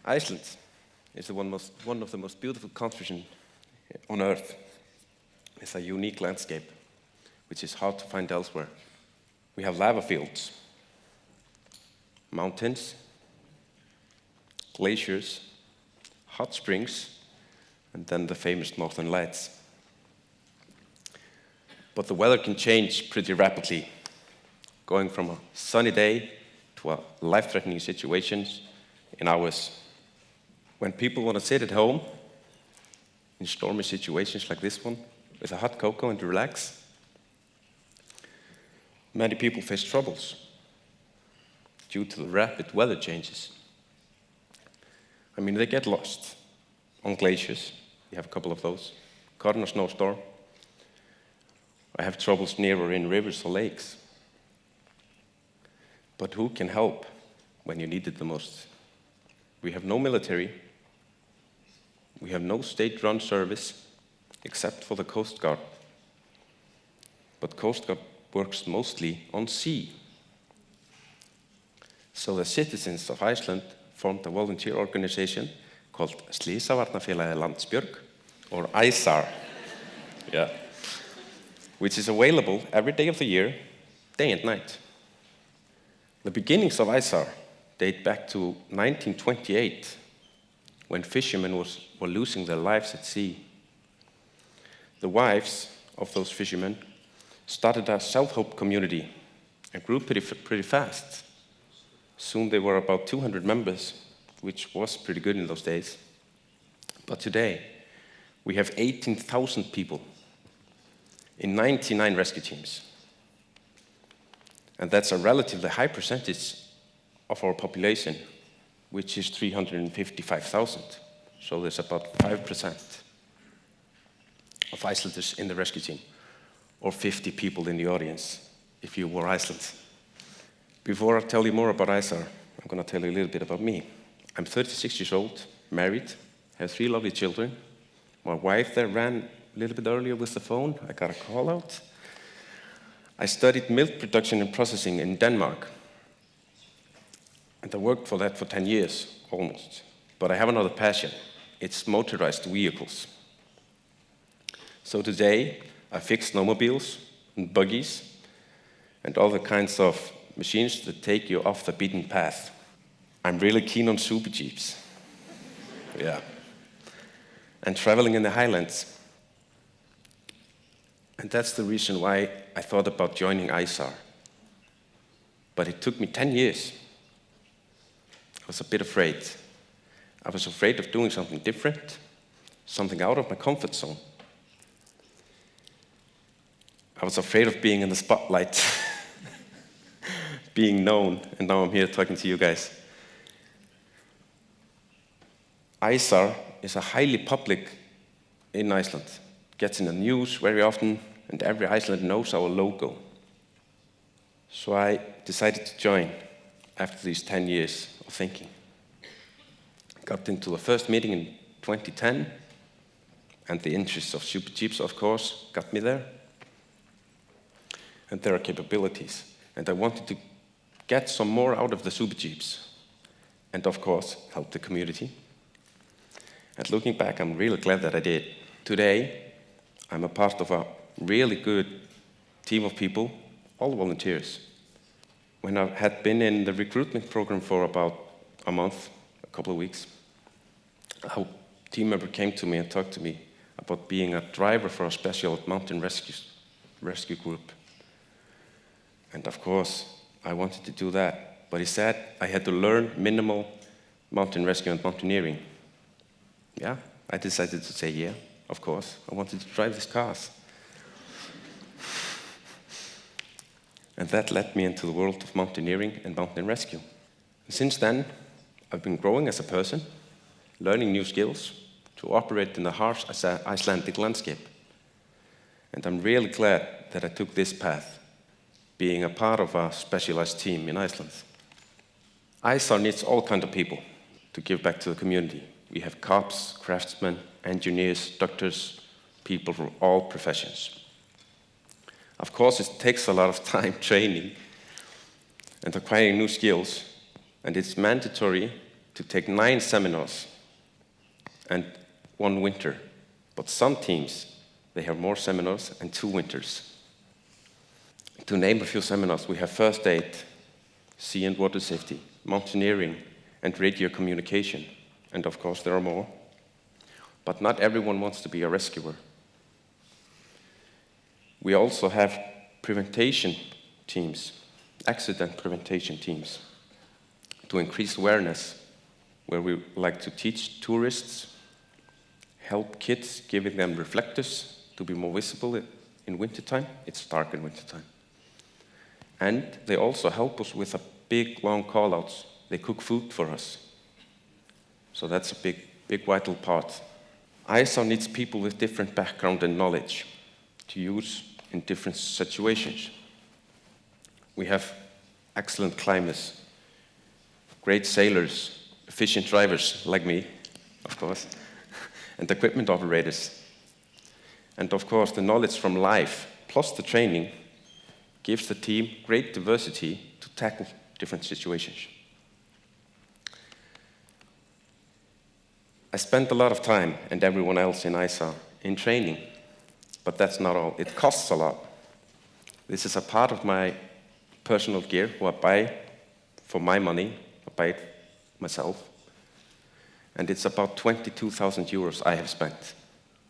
Iceland is one of the most beautiful countries on earth. It's a unique landscape, which is hard to find elsewhere. We have lava fields, mountains, glaciers, hot springs, and then the famous northern lights. But the weather can change pretty rapidly, going from a sunny day to a life-threatening situation in hours. When people want to sit at home in stormy situations like this one, with a hot cocoa and relax, many people face troubles due to the rapid weather changes. I mean, they get lost on glaciers. We have a couple of those. Caught in a snowstorm. I have troubles near or in rivers or lakes. But who can help when you need it the most? We have no military. We have no state-run service except for the Coast Guard. But Coast Guard works mostly on sea. So the citizens of Iceland formed a volunteer organization called Slysavarnafélagið Landsbjörg, or ICE-SAR, yeah, which is available every day of the year, day and night. The beginnings of ICE-SAR date back to 1928, when fishermen were losing their lives at sea. The wives of those fishermen started a self-help community and grew pretty fast. Soon they were about 200 members, which was pretty good in those days. But today, we have 18,000 people in 99 rescue teams. And that's a relatively high percentage of our population, which is 355,000. So there's about 5% of Icelanders in the rescue team, or 50 people in the audience, if you were Iceland. Before I tell you more about ICE-SAR, I'm going to tell you a little bit about me. I'm 36 years old, married, have 3 lovely children. My wife there ran a little bit earlier with the phone. I got a call out. I studied milk production and processing in Denmark. And I worked for that for 10 years, almost. But I have another passion. It's motorized vehicles. So today, I fix snowmobiles and buggies and other kinds of machines that take you off the beaten path. I'm really keen on super jeeps. Yeah. And traveling in the highlands. And that's the reason why I thought about joining ICE-SAR. But it took me 10 years. I was a bit afraid. I was afraid of doing something different, something out of my comfort zone. I was afraid of being in the spotlight, being known, and now I'm here talking to you guys. ICE-SAR is a highly public in Iceland. Gets in the news very often, and every Icelander knows our logo. So I decided to join after these 10 years of thinking. Got into the first meeting in 2010, and the interest of super jeeps, of course, got me there. And there are capabilities. And I wanted to get some more out of the super jeeps, and of course, help the community. And looking back, I'm really glad that I did. Today, I'm a part of a really good team of people, all volunteers. When I had been in the recruitment program for about a month, a couple of weeks, a team member came to me and talked to me about being a driver for a special mountain rescue group. And of course, I wanted to do that. But he said I had to learn minimal mountain rescue and mountaineering. Yeah, I decided to say yeah, of course. I wanted to drive these cars. And that led me into the world of mountaineering and mountain rescue. And since then, I've been growing as a person, learning new skills to operate in the harsh Icelandic landscape. And I'm really glad that I took this path, being a part of a specialized team in Iceland. ICE-SAR needs all kinds of people to give back to the community. We have cops, craftsmen, engineers, doctors, people from all professions. Of course, it takes a lot of time training and acquiring new skills, and it's mandatory to take 9 seminars and 1 winter. But some teams, they have more seminars and 2 winters. To name a few seminars, we have first aid, sea and water safety, mountaineering, and radio communication. And of course, there are more. But not everyone wants to be a rescuer. We also have prevention teams, accident prevention teams, to increase awareness, where we like to teach tourists, help kids, giving them reflectors to be more visible in wintertime. It's dark in wintertime. And they also help us with a big, long call-outs. They cook food for us. So that's a big vital part. ICE-SAR needs people with different background and knowledge to use in different situations. We have excellent climbers, great sailors, efficient drivers like me, of course, and equipment operators. And of course, the knowledge from life plus the training gives the team great diversity to tackle different situations. I spent a lot of time, and everyone else in ICE-SAR, in training, but that's not all. It costs a lot. This is a part of my personal gear, who I buy for my money, I buy it myself, and it's about 22,000 euros I have spent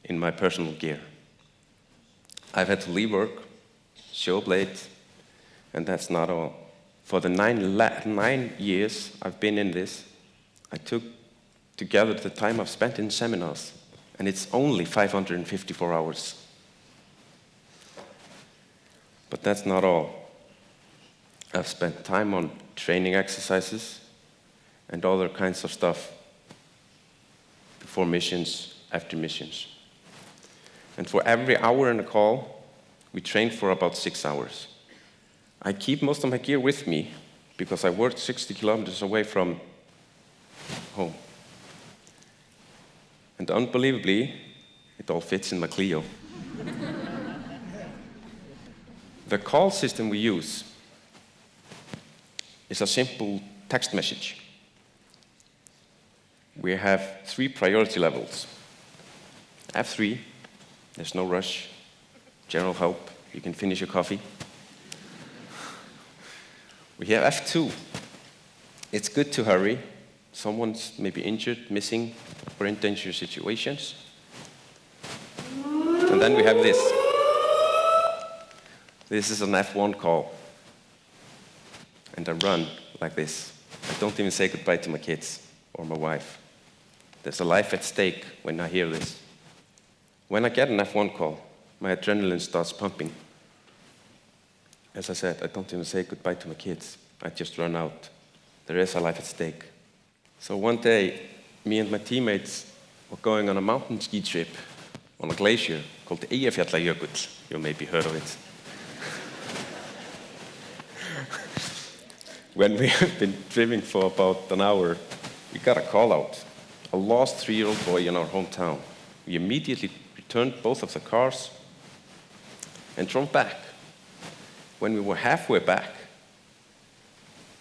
in my personal gear. I've had to leave work, show up late, and that's not all. For the 9 years I've been in this, I took together the time I've spent in seminars, and it's only 554 hours. But that's not all. I've spent time on training exercises and other kinds of stuff before missions, after missions. And for every hour in a call, we train for about 6 hours. I keep most of my gear with me because I work 60 kilometers away from home. And unbelievably, it all fits in my Clio. The call system we use is a simple text message. We have 3 priority levels. F3, there's no rush, general help, you can finish your coffee. We have F2, it's good to hurry. Someone's maybe injured, missing, or in dangerous situations. And then we have this. This is an F1 call. And I run like this. I don't even say goodbye to my kids or my wife. There's a life at stake when I hear this. When I get an F1 call, my adrenaline starts pumping. As I said, I don't even say goodbye to my kids. I just run out. There is a life at stake. So one day, me and my teammates were going on a mountain ski trip on a glacier called the Eyjafjallajökull. You maybe heard of it. When we have been driving for about an hour, we got a call out. A lost 3-year-old boy in our hometown. We immediately returned both of the cars and drove back. When we were halfway back,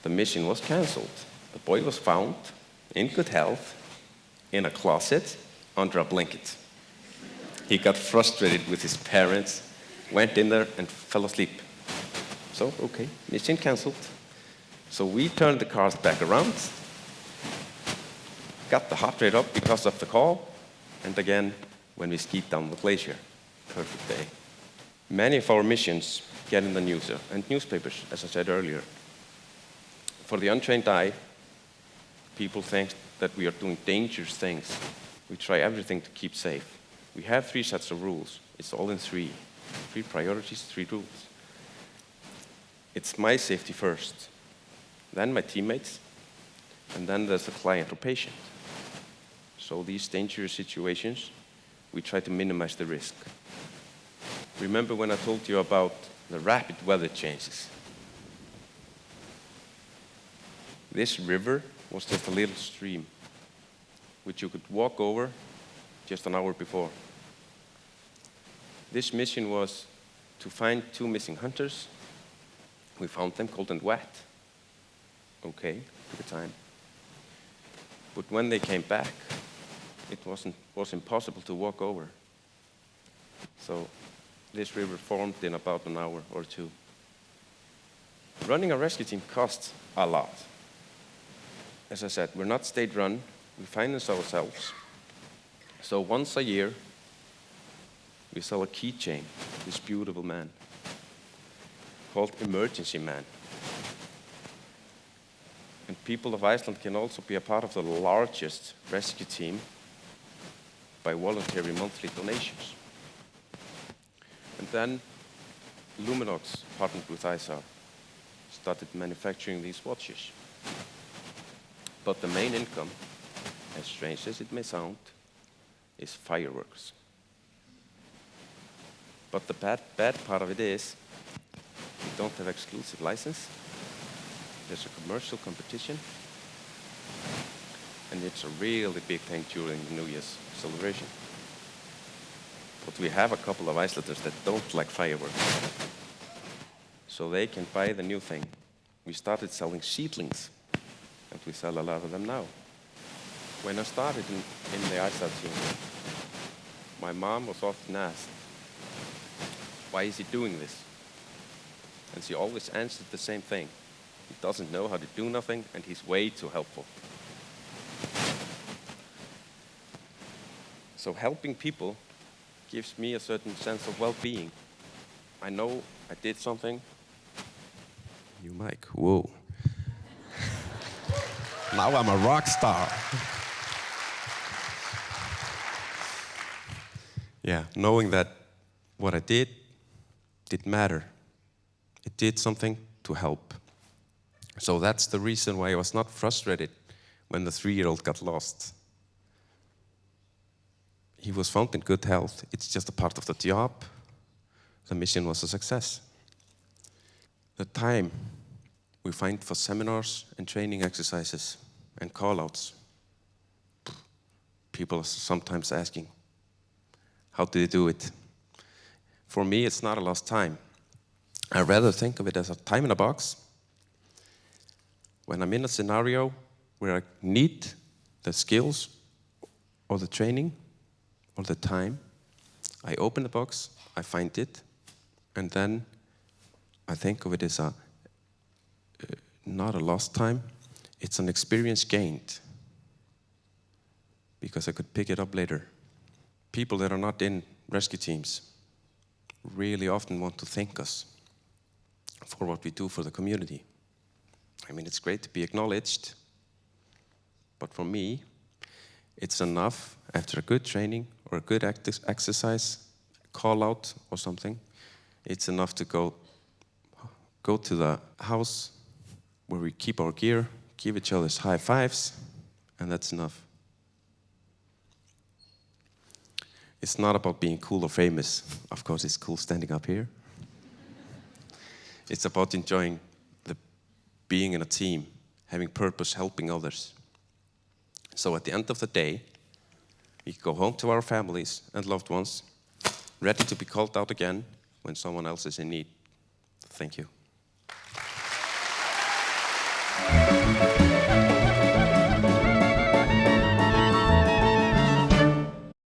the mission was canceled. The boy was found in good health in a closet under a blanket. He got frustrated with his parents, went in there and fell asleep. So, okay, mission canceled. So we turned the cars back around, got the heart rate up because of the call, and again, when we skied down the glacier. Perfect day. Many of our missions get in the news and newspapers, as I said earlier. For the untrained eye, people think that we are doing dangerous things. We try everything to keep safe. We have 3 sets of rules. It's all in 3. 3 priorities, 3 rules. It's my safety first, then my teammates, and then there's the client or patient. So these dangerous situations, we try to minimize the risk. Remember when I told you about the rapid weather changes? This river was just a little stream, which you could walk over just an hour before. This mission was to find 2 missing hunters. We found them cold and wet. Okay, took a time. But when they came back, it was impossible to walk over. So this river formed in about an hour or two. Running a rescue team costs a lot. As I said, we're not state-run, we finance ourselves. So once a year, we sell a keychain, this beautiful man, called Emergency Man. And people of Iceland can also be a part of the largest rescue team by voluntary monthly donations. And then Luminox partnered with ICE-SAR, started manufacturing these watches. But the main income, as strange as it may sound, is fireworks. But the bad part of it is we don't have exclusive license. There's a commercial competition, and it's a really big thing during the New Year's celebration. But we have a couple of Icelanders that don't like fireworks, so they can buy the new thing. We started selling seedlings, and we sell a lot of them now. When I started in the ICE-SAR team, my mom was often asked, why is he doing this? And she always answered the same thing. He doesn't know how to do nothing, and he's way too helpful. So helping people gives me a certain sense of well-being. I know I did something. You mic, whoa. Now I'm a rock star. Yeah, knowing that what I did matter. It did something to help. So that's the reason why I was not frustrated when the 3-year-old got lost. He was found in good health. It's just a part of the job. The mission was a success. The time we find for seminars and training exercises and call-outs, people are sometimes asking, how do you do it? For me, it's not a lost time. I rather think of it as a time in a box. When I'm in a scenario where I need the skills or the training or the time, I open the box, I find it, and then I think of it as not a lost time, it's an experience gained, because I could pick it up later. People that are not in rescue teams really often want to thank us for what we do for the community. I mean, it's great to be acknowledged, but for me, it's enough after a good training or a good exercise, call out or something, it's enough to go to the house where we keep our gear, give each other high fives, and that's enough. It's not about being cool or famous. Of course, it's cool standing up here. It's about enjoying being in a team, having purpose, helping others. So at the end of the day, we go home to our families and loved ones, ready to be called out again when someone else is in need. Thank you.